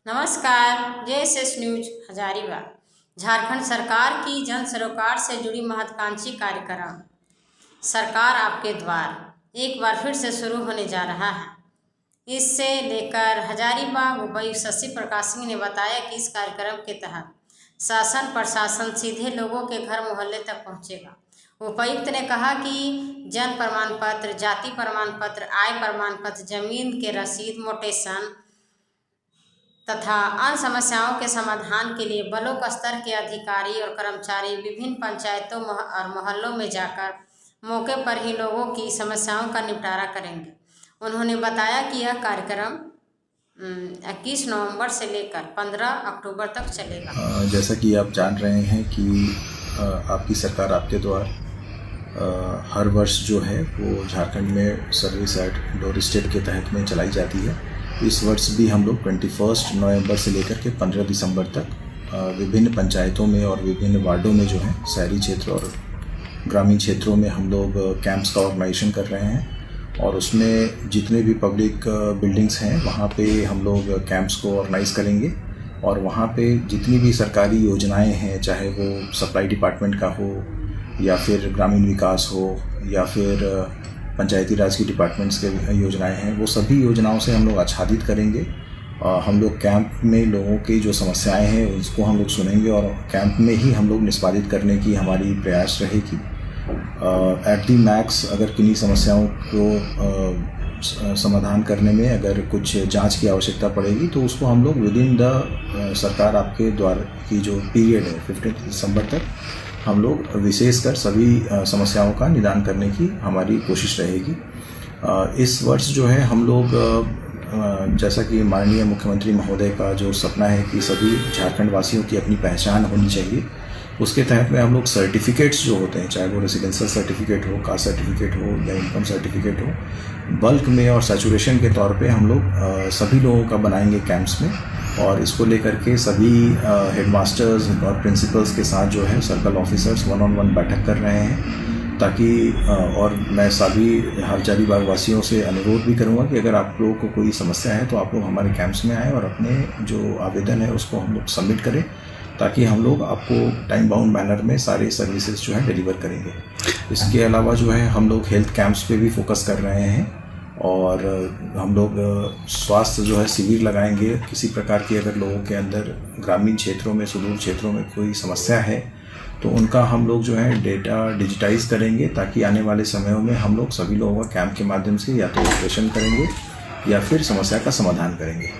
नमस्कार। JSS news Hazaribagh. Jharkhand सरकार की जन सरोकार से जुड़ी महत्वाकांक्षी कार्यक्रम सरकार आपके द्वार एक बार फिर से शुरू होने जा रहा है। इससे लेकर हजारीबाग उपायुक्त शशि प्रकाश सिंह ने बताया कि इस कार्यक्रम के तहत शासन प्रशासन सीधे लोगों के घर मोहल्ले तक पहुंचेगा। उपायुक्त ने कहा कि जन प्रमाण पत्र, जाति प्रमाण पत्र, आय प्रमाण पत्र, जमीन के रसीद, मोटेशन तथा अन्य समस्याओं के समाधान के लिए ब्लॉक स्तर के अधिकारी और कर्मचारी विभिन्न पंचायतों और मोहल्लों में जाकर मौके पर ही लोगों की समस्याओं का निपटारा करेंगे। उन्होंने बताया कि यह कार्यक्रम 21 नवंबर से लेकर 15 अक्टूबर तक चलेगा। जैसा कि आप जान रहे हैं कि आपकी सरकार आपके द्वार हर वर्ष जो है वो झारखंड में सर्विस एट डोर स्टेप के तहत में चलाई जाती है। इस वर्ष भी हम लोग 21 नवंबर से लेकर के 15 दिसंबर तक विभिन्न पंचायतों में और विभिन्न वार्डों में जो है शहरी क्षेत्र और ग्रामीण क्षेत्रों में हम लोग कैंप्स का ऑर्गेनाइजेशन कर रहे हैं और उसमें जितने भी पब्लिक बिल्डिंग्स हैं वहाँ पे हम लोग कैंप्स को ऑर्गेनाइज करेंगे और वहाँ पे जितनी भी सरकारी योजनाएं हैं, चाहे वो सप्लाई डिपार्टमेंट का हो या फिर ग्रामीण विकास हो या फिर पंचायती राज की डिपार्टमेंट्स के योजनाएं हैं, वो सभी योजनाओं से हम लोग आच्छादित करेंगे। हम लोग कैंप में लोगों की जो समस्याएं हैं उसको हम लोग सुनेंगे और कैंप में ही हम लोग निष्पादित करने की हमारी प्रयास रहेगी। एट दी मैक्स अगर किन्हीं समस्याओं को समाधान करने में अगर कुछ जांच की आवश्यकता पड़ेगी तो उसको हम लोग विद इन द सरकार आपके द्वार की जो पीरियड है 15 दिसंबर तक हम लोग विशेषकर सभी समस्याओं का निदान करने की हमारी कोशिश रहेगी। इस वर्ष जो है हम लोग जैसा कि माननीय मुख्यमंत्री महोदय का जो सपना है कि सभी झारखंड वासियों की अपनी पहचान होनी चाहिए, उसके तहत में हम लोग सर्टिफिकेट्स जो होते हैं, चाहे वो रेसिडेंशियल सर्टिफिकेट हो, कास्ट सर्टिफिकेट हो या इनकम सर्टिफिकेट हो, बल्क में और सैचुरेशन के तौर पे हम लोग सभी लोगों का बनाएंगे कैंप्स में और इसको लेकर के सभी हेडमास्टर्स और प्रिंसिपल्स के साथ जो है सर्कल ऑफिसर्स 1-on-1 बैठक कर रहे हैं ताकि और मैं सभी हजारीबाग वासियों से अनुरोध भी करूंगा कि अगर आप लोगों को कोई समस्या है तो आप लोग हमारे कैंप्स में आए और अपने जो आवेदन है उसको हम लोग सबमिट करें ताकि हम लोग आपको टाइम बाउंड मैनर में सारे सर्विसेज जो है डिलीवर करेंगे। इसके अलावा जो है हम लोग हेल्थ कैंप्स पे भी फोकस कर रहे हैं और हम लोग स्वास्थ्य जो है शिविर लगाएंगे। किसी प्रकार की अगर लोगों के अंदर ग्रामीण क्षेत्रों में, सुदूर क्षेत्रों में कोई समस्या है तो उनका हम लोग जो है डेटा डिजिटाइज करेंगे ताकि आने वाले समयों में हम लोग सभी लोगों का कैंप के माध्यम से या तो ऑपरेशन करेंगे या फिर समस्या का समाधान करेंगे।